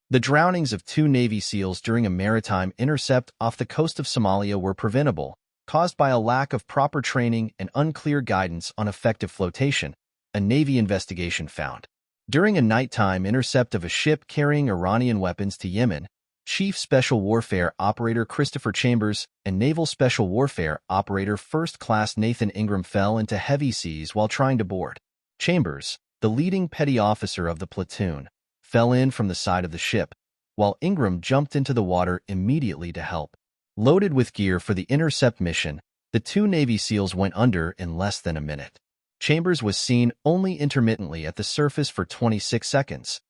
The drownings of 2 Navy SEALs during a maritime intercept off the coast of Somalia were preventable, caused by a lack of proper training and unclear guidance on effective flotation, a Navy investigation found. During a nighttime intercept of a ship carrying Iranian weapons to Yemen, Chief Special Warfare Operator Christopher Chambers and Naval Special Warfare Operator First Class Nathan Ingram fell into heavy seas while trying to board. Chambers, the leading petty officer of the platoon, fell in from the side of the ship, while Ingram jumped into the water immediately to help. Loaded with gear for the intercept mission, the 2 Navy SEALs went under in less than a minute. Chambers was seen only intermittently at the surface for 26 seconds.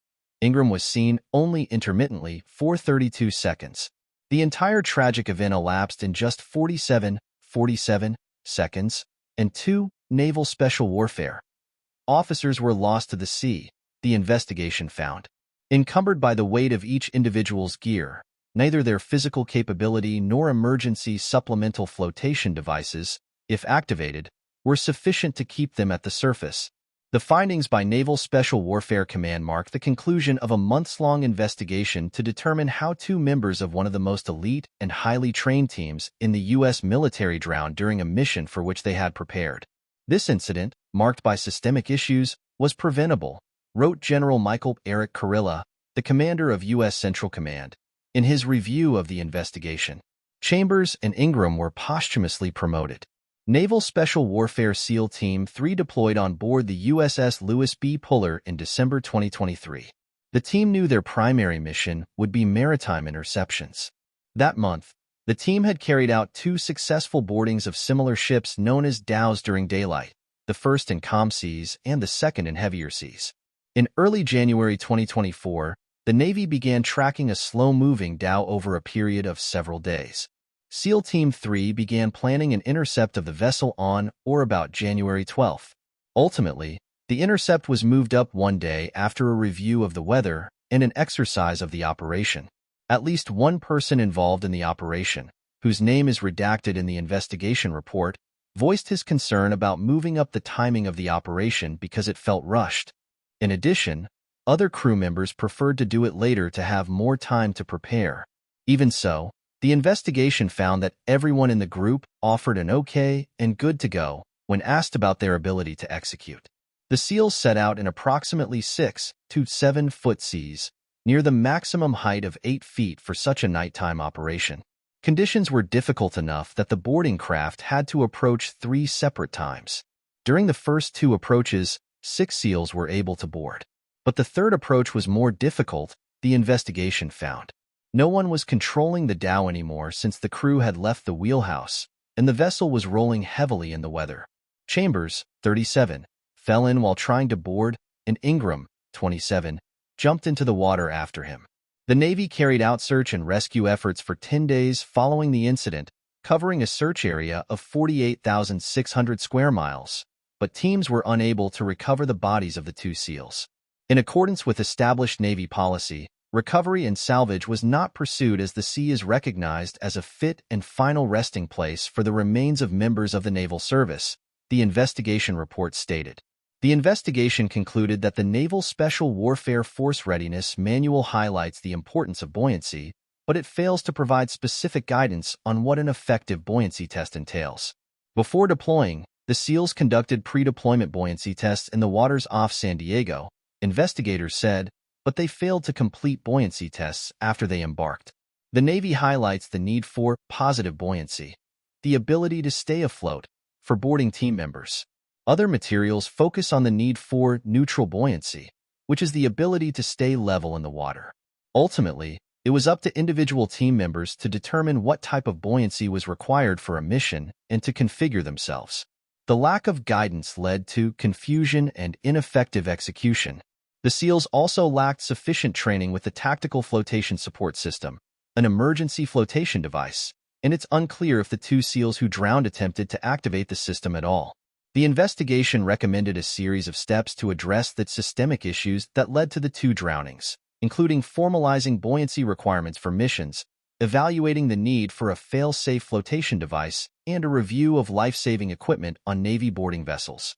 Ingram was seen only intermittently for 32 seconds. The entire tragic event elapsed in just 47 seconds, and 2 Naval Special Warfare officers were lost to the sea, the investigation found. Encumbered by the weight of each individual's gear, neither their physical capability nor emergency supplemental flotation devices, if activated, were sufficient to keep them at the surface. The findings by Naval Special Warfare Command mark the conclusion of a months-long investigation to determine how 2 members of one of the most elite and highly trained teams in the U.S. military drowned during a mission for which they had prepared. This incident, marked by systemic issues, was preventable, wrote General Michael Eric Kurilla, the commander of U.S. Central Command, in his review of the investigation. Chambers and Ingram were posthumously promoted. Naval Special Warfare SEAL Team 3 deployed on board the USS Lewis B. Puller in December 2023. The team knew their primary mission would be maritime interceptions. That month, the team had carried out 2 successful boardings of similar ships known as dhows during daylight, the first in calm seas and the second in heavier seas. In early January 2024, the Navy began tracking a slow-moving dhow over a period of several days. SEAL Team 3 began planning an intercept of the vessel on or about January 12. Ultimately, the intercept was moved up one day after a review of the weather and an exercise of the operation. At least one person involved in the operation, whose name is redacted in the investigation report, voiced his concern about moving up the timing of the operation because it felt rushed. In addition, other crew members preferred to do it later to have more time to prepare. Even so, the investigation found that everyone in the group offered an okay and good to go when asked about their ability to execute. The SEALs set out in approximately 6 to 7 foot seas, near the maximum height of 8 feet for such a nighttime operation. Conditions were difficult enough that the boarding craft had to approach 3 separate times. During the first 2 approaches, 6 SEALs were able to board. But the third approach was more difficult, the investigation found. No one was controlling the dhow anymore since the crew had left the wheelhouse, and the vessel was rolling heavily in the weather. Chambers, 37, fell in while trying to board, and Ingram, 27, jumped into the water after him. The Navy carried out search and rescue efforts for 10 days following the incident, covering a search area of 48,600 square miles, but teams were unable to recover the bodies of the 2 SEALs. In accordance with established Navy policy, recovery and salvage was not pursued as the sea is recognized as a fit and final resting place for the remains of members of the naval service, the investigation report stated. The investigation concluded that the Naval Special Warfare Force Readiness Manual highlights the importance of buoyancy, but it fails to provide specific guidance on what an effective buoyancy test entails. Before deploying, the SEALs conducted pre-deployment buoyancy tests in the waters off San Diego, investigators said, but they failed to complete buoyancy tests after they embarked. The Navy highlights the need for positive buoyancy, the ability to stay afloat, for boarding team members. Other materials focus on the need for neutral buoyancy, which is the ability to stay level in the water. Ultimately, it was up to individual team members to determine what type of buoyancy was required for a mission and to configure themselves. The lack of guidance led to confusion and ineffective execution. The SEALs also lacked sufficient training with the Tactical Flotation Support System, an emergency flotation device, and it's unclear if the 2 SEALs who drowned attempted to activate the system at all. The investigation recommended a series of steps to address the systemic issues that led to the 2 drownings, including formalizing buoyancy requirements for missions, evaluating the need for a fail-safe flotation device, and a review of life-saving equipment on Navy boarding vessels.